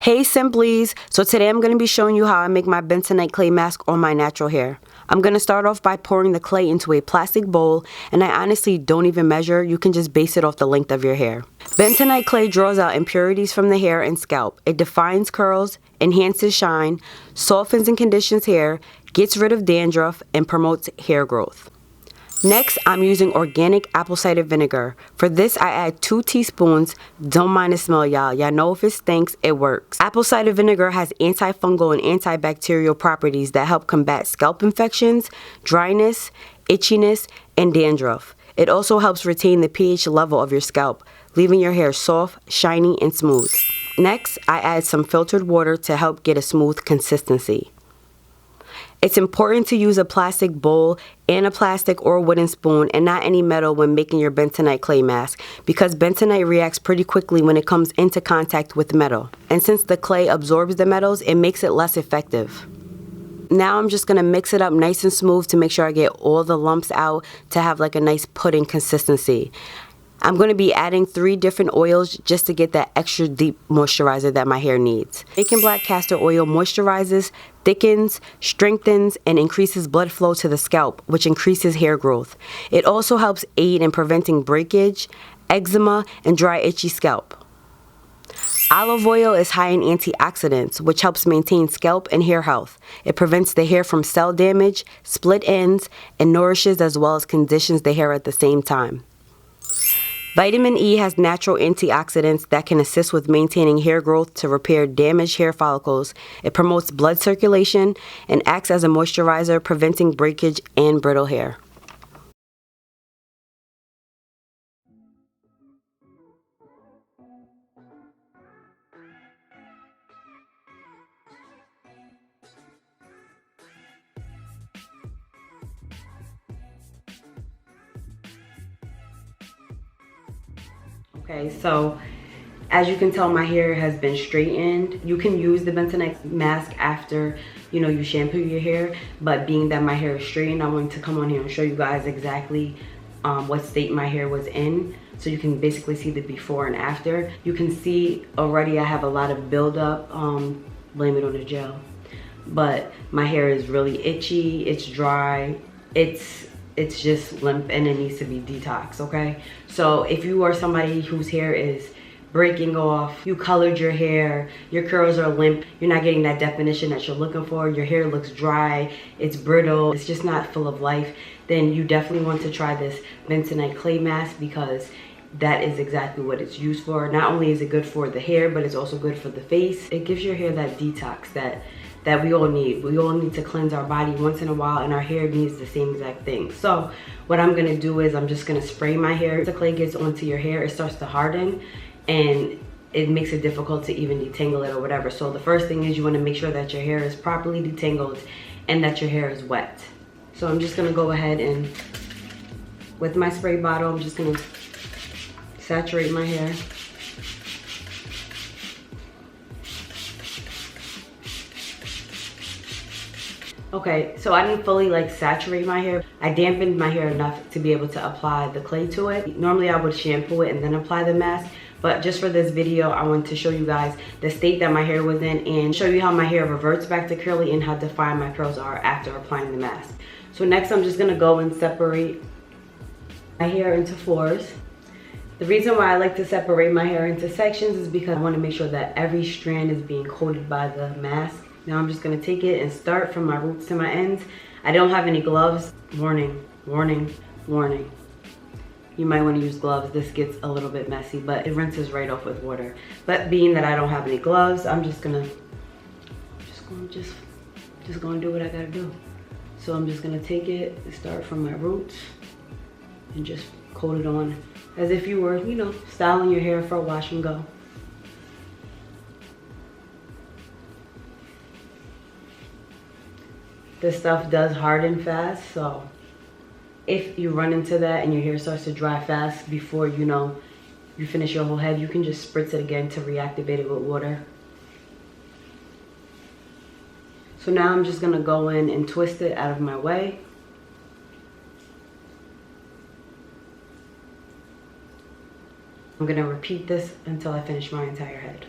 Hey Simplies! So today I'm going to be showing you how I make my bentonite clay mask on my natural hair. I'm going to start off by pouring the clay into a plastic bowl, and I honestly don't even measure. You can just base it off the length of your hair. Bentonite clay draws out impurities from the hair and scalp. It defines curls, enhances shine, softens and conditions hair, gets rid of dandruff, and promotes hair growth. Next, I'm using organic apple cider vinegar. For this, I add 2 teaspoons. Don't mind the smell, y'all. Y'all know if it stinks, it works. Apple cider vinegar has antifungal and antibacterial properties that help combat scalp infections, dryness, itchiness, and dandruff. It also helps retain the pH level of your scalp, leaving your hair soft, shiny, and smooth. Next, I add some filtered water to help get a smooth consistency. It's important to use a plastic bowl and a plastic or wooden spoon and not any metal when making your bentonite clay mask, because bentonite reacts pretty quickly when it comes into contact with metal. And since the clay absorbs the metals, it makes it less effective. Now I'm just going to mix it up nice and smooth to make sure I get all the lumps out to have like a nice pudding consistency. I'm going to be adding 3 different oils just to get that extra deep moisturizer that my hair needs. Bacon black castor oil moisturizes, thickens, strengthens, and increases blood flow to the scalp, which increases hair growth. It also helps aid in preventing breakage, eczema, and dry itchy scalp. Olive oil is high in antioxidants, which helps maintain scalp and hair health. It prevents the hair from cell damage, split ends, and nourishes as well as conditions the hair at the same time. Vitamin E has natural antioxidants that can assist with maintaining hair growth to repair damaged hair follicles. It promotes blood circulation and acts as a moisturizer, preventing breakage and brittle hair. Okay, so as you can tell, my hair has been straightened. You can use the bentonite mask after, you shampoo your hair, but being that my hair is straightened, I wanted to come on here and show you guys exactly what state my hair was in, so you can basically see the before and after. You can see already I have a lot of buildup, blame it on the gel, but my hair is really itchy, it's dry, it's just limp, and it needs to be detoxed, okay? So if you are somebody whose hair is breaking off, you colored your hair, your curls are limp, you're not getting that definition that you're looking for, your hair looks dry, it's brittle, it's just not full of life, then you definitely want to try this bentonite clay mask, because that is exactly what it's used for. Not only is it good for the hair, but it's also good for the face. It gives your hair that detox that we all need. We all need to cleanse our body once in a while, and our hair needs the same exact thing. So what I'm gonna do is I'm just gonna spray my hair. As the clay gets onto your hair, it starts to harden, and it makes it difficult to even detangle it or whatever. So the first thing is you wanna make sure that your hair is properly detangled and that your hair is wet. So I'm just gonna go ahead and, with my spray bottle, I'm just gonna saturate my hair. Okay, so I didn't fully saturate my hair. I dampened my hair enough to be able to apply the clay to it. Normally I would shampoo it and then apply the mask, but just for this video, I want to show you guys the state that my hair was in and show you how my hair reverts back to curly and how defined my curls are after applying the mask. So next I'm just gonna go and separate my hair into 4s. The reason why I like to separate my hair into sections is because I want to make sure that every strand is being coated by the mask. Now I'm just going to take it and start from my roots to my ends. I don't have any gloves. Warning, warning, warning. You might want to use gloves. This gets a little bit messy, but it rinses right off with water. But being that I don't have any gloves, I'm just gonna do what I gotta do. So I'm just gonna take it and start from my roots and just coat it on as if you were, styling your hair for a wash and go. This stuff does harden fast, so if you run into that and your hair starts to dry fast before you finish your whole head, you can just spritz it again to reactivate it with water. So now I'm just gonna go in and twist it out of my way. I'm gonna repeat this until I finish my entire head.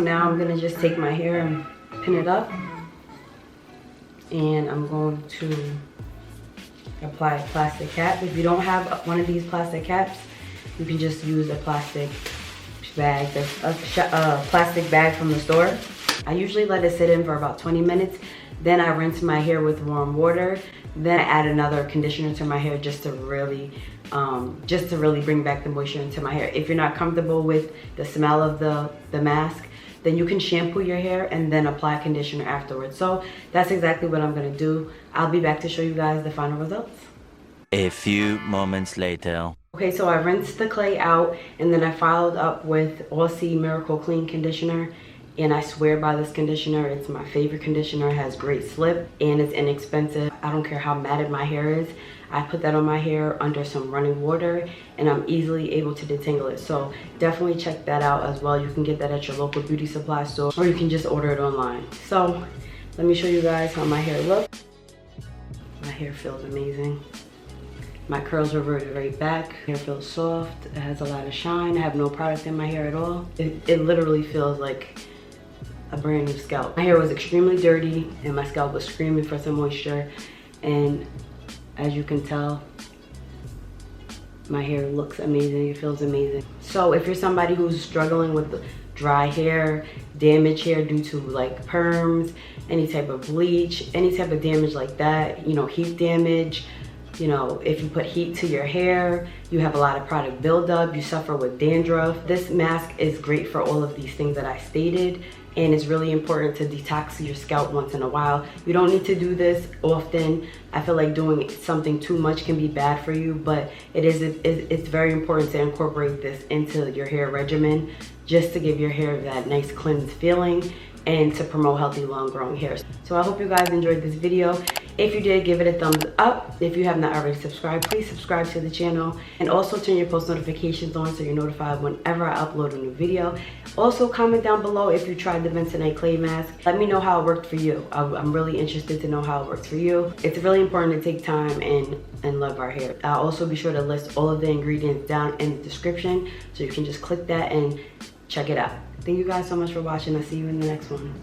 Now I'm gonna just take my hair and pin it up, and I'm going to apply a plastic cap. If you don't have one of these plastic caps, you can just use a plastic bag, a plastic bag from the store. I usually let it sit in for about 20 minutes. Then I rinse my hair with warm water. Then I add another conditioner to my hair just to really bring back the moisture into my hair. If you're not comfortable with the smell of the mask, then you can shampoo your hair and then apply conditioner afterwards. So that's exactly what I'm gonna do. I'll be back to show you guys the final results. A few moments later. Okay, so I rinsed the clay out, and then I followed up with Aussie Miracle Clean Conditioner. And I swear by this conditioner. It's my favorite conditioner. It has great slip and it's inexpensive. I don't care how matted my hair is. I put that on my hair under some running water, and I'm easily able to detangle it. So definitely check that out as well. You can get that at your local beauty supply store, or you can just order it online. So let me show you guys how my hair looks. My hair feels amazing. My curls reverted right back. Hair feels soft. It has a lot of shine. I have no product in my hair at all. It literally feels like a brand new scalp. My hair was extremely dirty and my scalp was screaming for some moisture, and as you can tell, my hair looks amazing. It feels amazing. So if you're somebody who's struggling with dry hair, damaged hair due to like perms, any type of bleach, any type of damage like that, you know, heat damage, you know, if you put heat to your hair, you have a lot of product buildup, you suffer with dandruff, this mask is great for all of these things that I stated. And it's really important to detox your scalp once in a while. You don't need to do this often. I feel like doing something too much can be bad for you, but it's very important to incorporate this into your hair regimen just to give your hair that nice cleansed feeling and to promote healthy long growing hair. So I hope you guys enjoyed this video. If you did, give it a thumbs up. If you have not already subscribed, please subscribe to the channel, and also turn your post notifications on so you're notified whenever I upload a new video. Also comment down below if you tried the Bentonite clay mask. Let me know how it worked for you. I'm really interested to know how it works for you. It's really important to take time and love our hair. I'll also be sure to list all of the ingredients down in the description, so you can just click that and check it out. Thank you guys so much for watching. I'll see you in the next one.